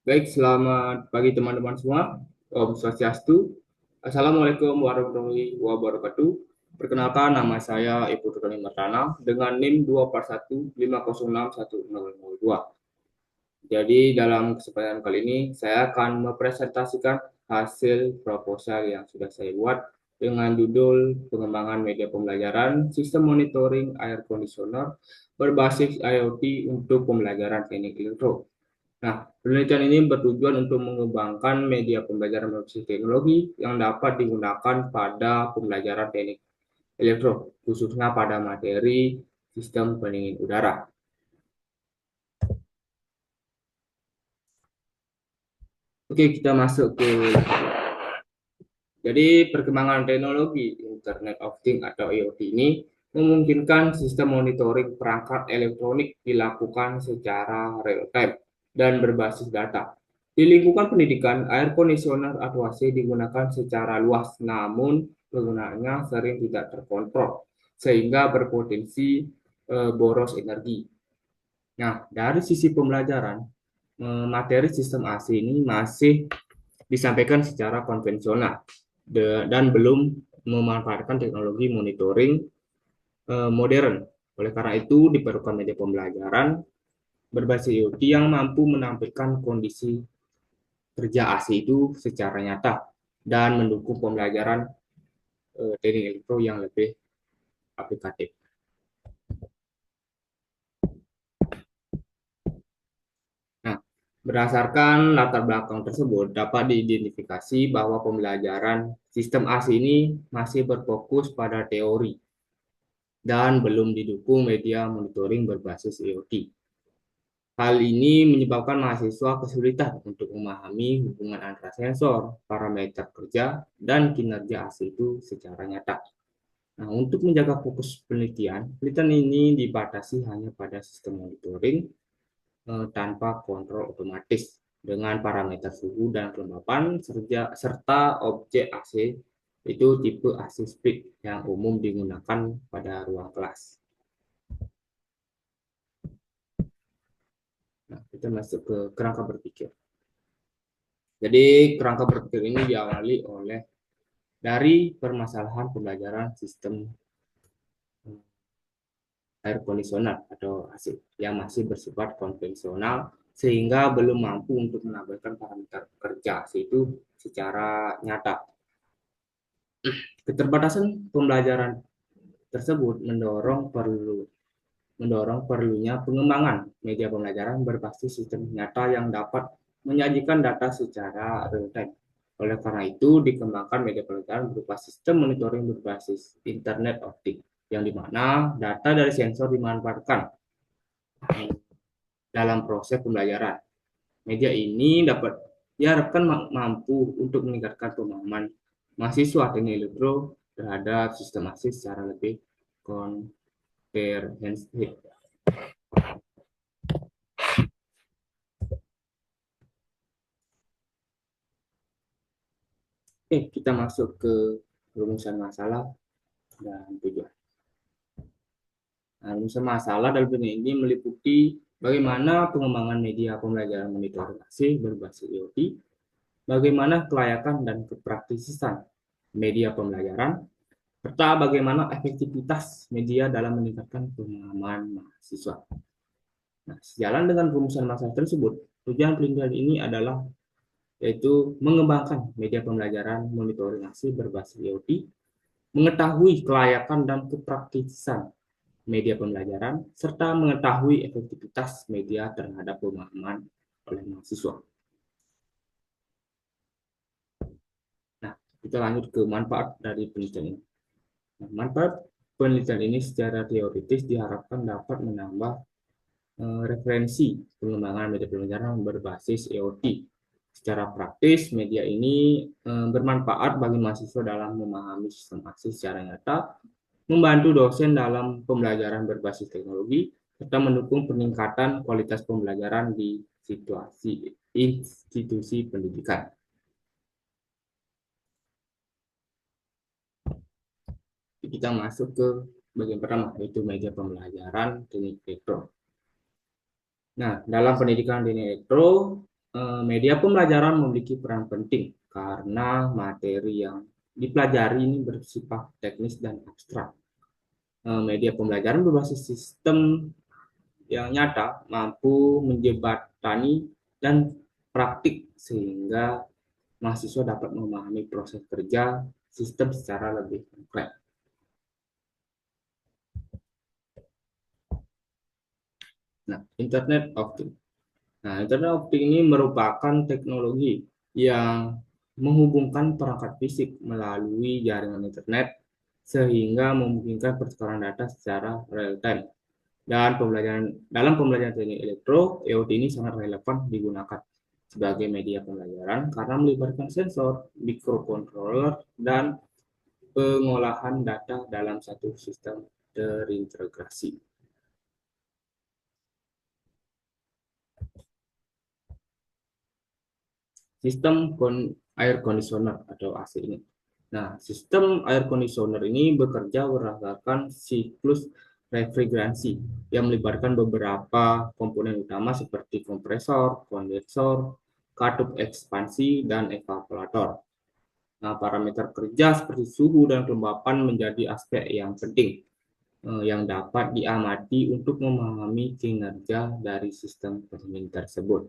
Baik, selamat pagi teman-teman semua. Om Swastiastu. Assalamualaikum warahmatullahi wabarakatuh. Perkenalkan, nama saya Ibu Dudoni Martana dengan NIM 241506100. Jadi dalam kesempatan kali ini saya akan mempresentasikan hasil proposal yang sudah saya buat dengan judul pengembangan media pembelajaran sistem monitoring air conditioner berbasis IoT untuk pembelajaran teknik elektro. Nah, penelitian ini bertujuan untuk mengembangkan media pembelajaran berbasis teknologi yang dapat digunakan pada pembelajaran teknik elektro, khususnya pada materi sistem pendingin udara. Oke, kita masuk ke. Jadi, perkembangan teknologi Internet of Things atau IoT ini memungkinkan sistem monitoring perangkat elektronik dilakukan secara real-time dan berbasis data. Di lingkungan pendidikan, air conditioner atau AC digunakan secara luas, namun penggunaannya sering tidak terkontrol, sehingga berpotensi boros energi. Nah, dari sisi pembelajaran, materi sistem AC ini masih disampaikan secara konvensional dan belum memanfaatkan teknologi monitoring modern. Oleh karena itu, diperlukan media pembelajaran berbasis IoT yang mampu menampilkan kondisi kerja AC itu secara nyata dan mendukung pembelajaran teknik elektro yang lebih aplikatif. Nah, berdasarkan latar belakang tersebut, dapat diidentifikasi bahwa pembelajaran sistem AC ini masih berfokus pada teori dan belum didukung media monitoring berbasis IoT. Hal ini menyebabkan mahasiswa kesulitan untuk memahami hubungan antara sensor, parameter kerja, dan kinerja AC itu secara nyata. Nah, untuk menjaga fokus penelitian ini dibatasi hanya pada sistem monitoring tanpa kontrol otomatis dengan parameter suhu dan kelembapan serta objek AC itu tipe AC split yang umum digunakan pada ruang kelas. Nah, kita masuk ke kerangka berpikir. Jadi kerangka berpikir ini diawali oleh dari permasalahan pembelajaran sistem air conditioner atau AC yang masih bersifat konvensional sehingga belum mampu untuk menampilkan parameter kerja AC itu secara nyata. Keterbatasan pembelajaran tersebut mendorong perlunya pengembangan media pembelajaran berbasis sistem nyata yang dapat menyajikan data secara real time. Oleh karena itu, dikembangkan media pembelajaran berupa sistem monitoring berbasis Internet of Things, yang dimana data dari sensor dimanfaatkan dalam proses pembelajaran. Media ini dapat diharapkan mampu untuk meningkatkan pemahaman mahasiswa teknik elektro terhadap sistem AC secara lebih komprehensif. Kita masuk ke rumusan masalah dan tujuan. Nah, rumusan masalah dalam ini meliputi bagaimana pengembangan media pembelajaran monitoring AC berbasis IoT, bagaimana kelayakan dan kepraktisisan media pembelajaran, serta bagaimana efektivitas media dalam meningkatkan pemahaman mahasiswa. Nah, sejalan dengan rumusan masalah tersebut, tujuan penelitian ini adalah yaitu mengembangkan media pembelajaran monitoring AC berbasis IoT, mengetahui kelayakan dan kepraktisan media pembelajaran, serta mengetahui efektivitas media terhadap pemahaman oleh mahasiswa. Nah, kita lanjut ke manfaat dari penelitian ini. Nah, manfaat penelitian ini secara teoritis diharapkan dapat menambah referensi pengembangan media pembelajaran berbasis IoT. Secara praktis, media ini bermanfaat bagi mahasiswa dalam memahami sistem aksi secara nyata, membantu dosen dalam pembelajaran berbasis teknologi, serta mendukung peningkatan kualitas pembelajaran di situasi institusi pendidikan. Kita masuk ke bagian pertama, yaitu media pembelajaran teknik elektro. Nah, dalam pendidikan teknik elektro, Media pembelajaran memiliki peran penting karena materi yang dipelajari ini bersifat teknis dan abstrak. Media pembelajaran berbasis sistem yang nyata mampu menjembatani dan praktik sehingga mahasiswa dapat memahami proses kerja sistem secara lebih kompleks. Nah, Internet of Things. Nah, Internet of Things ini merupakan teknologi yang menghubungkan perangkat fisik melalui jaringan internet sehingga memungkinkan pertukaran data secara real time. Dan dalam pembelajaran teknik elektro, IoT ini sangat relevan digunakan sebagai media pembelajaran karena melibatkan sensor, microcontroller, dan pengolahan data dalam satu sistem terintegrasi. Sistem air conditioner atau AC ini. Nah, sistem air conditioner ini bekerja berdasarkan siklus refrigerasi yang melibatkan beberapa komponen utama seperti kompresor, kondensor, katup ekspansi, dan evaporator. Nah, parameter kerja seperti suhu dan kelembapan menjadi aspek yang penting yang dapat diamati untuk memahami kinerja dari sistem pendingin tersebut.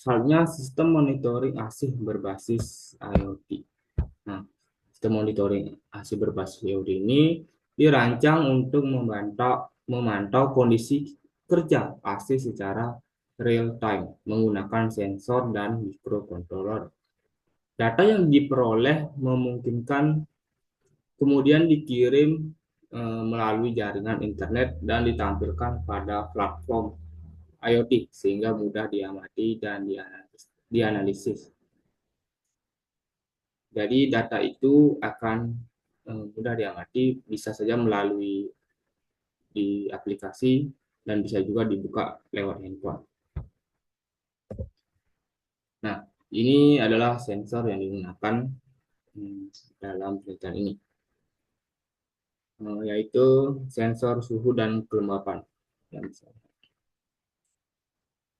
Misalnya sistem monitoring AC berbasis IoT. Nah, sistem monitoring AC berbasis IoT ini dirancang untuk memantau kondisi kerja AC secara real time menggunakan sensor dan microcontroller. Data yang diperoleh memungkinkan kemudian dikirim melalui jaringan internet dan ditampilkan pada platform IoT sehingga mudah diamati dan dianalisis. Jadi data itu akan mudah diamati, bisa saja melalui di aplikasi dan bisa juga dibuka lewat handphone. Nah, ini adalah sensor yang digunakan dalam penelitian ini, yaitu sensor suhu dan kelembapan.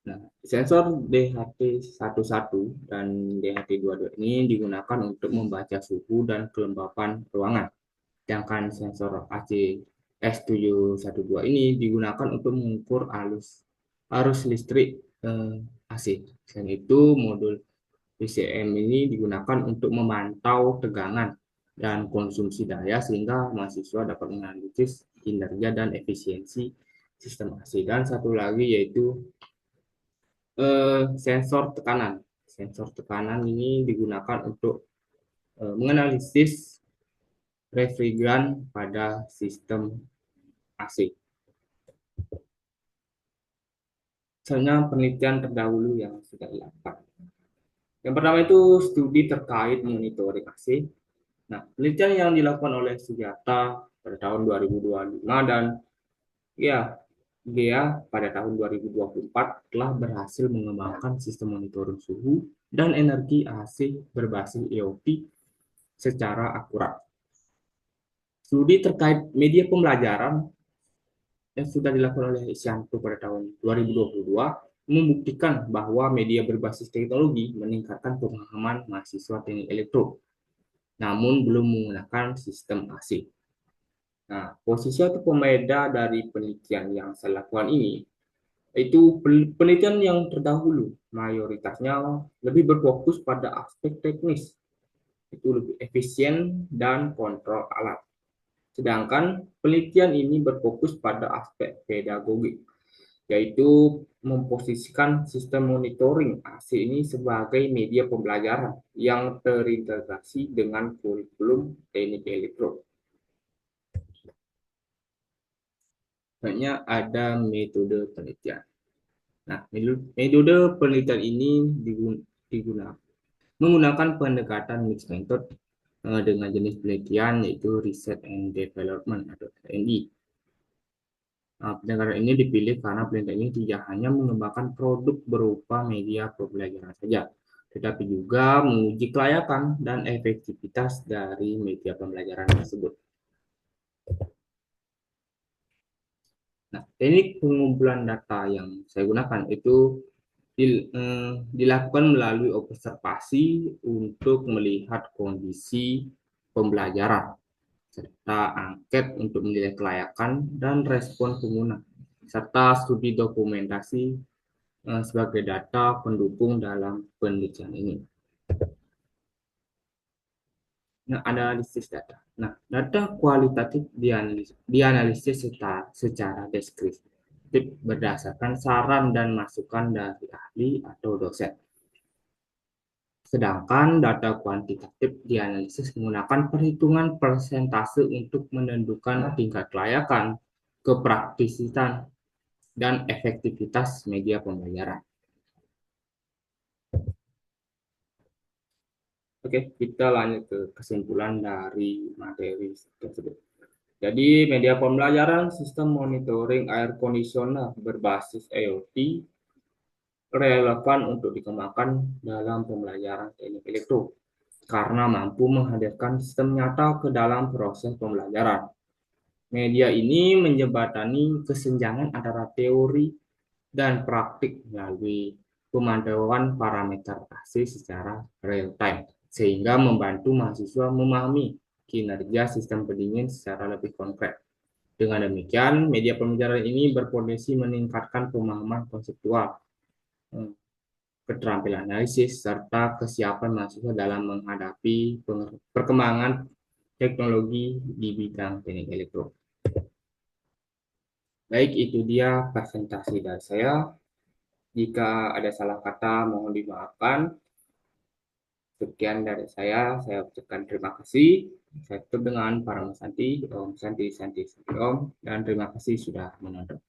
Nah, sensor DHT11 dan DHT22 ini digunakan untuk membaca suhu dan kelembapan ruangan. Sedangkan sensor AC S712 ini digunakan untuk mengukur arus listrik AC. Selain itu, modul PCM ini digunakan untuk memantau tegangan dan konsumsi daya sehingga mahasiswa dapat menganalisis kinerja dan efisiensi sistem AC. Dan satu lagi yaitu sensor tekanan. Sensor tekanan ini digunakan untuk menganalisis refrigeran pada sistem AC. Misalnya penelitian terdahulu yang sudah dilakukan. Yang pertama itu studi terkait monitoring AC. Nah, penelitian yang dilakukan oleh Sujata pada tahun 2025 dan ya GEA pada tahun 2024 telah berhasil mengembangkan sistem monitoring suhu dan energi AC berbasis IoT secara akurat. Studi terkait media pembelajaran yang sudah dilakukan oleh Isyanto pada tahun 2022 membuktikan bahwa media berbasis teknologi meningkatkan pemahaman mahasiswa teknik elektro, namun belum menggunakan sistem AC. Nah, posisi atau pembeda dari penelitian yang saya lakukan ini itu penelitian yang terdahulu mayoritasnya lebih berfokus pada aspek teknis, itu lebih efisien dan kontrol alat. Sedangkan penelitian ini berfokus pada aspek pedagogik, yaitu memposisikan sistem monitoring AC ini sebagai media pembelajaran yang terintegrasi dengan kurikulum teknik elektro. Selanjutnya ada metode penelitian. Nah, metode penelitian ini digunakan menggunakan pendekatan mixed method dengan jenis penelitian yaitu Research and Development atau R&D. Nah, pendekatan ini dipilih karena penelitian ini tidak hanya mengembangkan produk berupa media pembelajaran saja, tetapi juga menguji kelayakan dan efektivitas dari media pembelajaran tersebut. Nah, teknik pengumpulan data yang saya gunakan itu dilakukan melalui observasi untuk melihat kondisi pembelajaran, serta angket untuk menilai kelayakan dan respon pengguna, serta studi dokumentasi sebagai data pendukung dalam penelitian ini. Nah, analisis data. Nah, data kualitatif dianalisis secara deskriptif berdasarkan saran dan masukan dari ahli atau dosen. Sedangkan data kuantitatif dianalisis menggunakan perhitungan persentase untuk menentukan tingkat kelayakan, kepraktisitan, dan efektivitas media pembelajaran. Oke, kita lanjut ke kesimpulan dari materi tersebut. Jadi, media pembelajaran sistem monitoring air conditioner berbasis IoT relevan untuk dikembangkan dalam pembelajaran teknik elektro karena mampu menghadirkan sistem nyata ke dalam proses pembelajaran. Media ini menjembatani kesenjangan antara teori dan praktik melalui pemantauan parameter AC secara real time, sehingga membantu mahasiswa memahami kinerja sistem pendingin secara lebih konkret. Dengan demikian, media pembelajaran ini berpotensi meningkatkan pemahaman konseptual, keterampilan analisis, serta kesiapan mahasiswa dalam menghadapi perkembangan teknologi di bidang teknik elektro. Baik, itu dia presentasi dari saya. Jika ada salah kata, mohon dimaafkan. Sekian dari saya ucapkan terima kasih. Saya tutup dengan para Santi, Om Santi, Santi, Santi Om, dan terima kasih sudah menonton.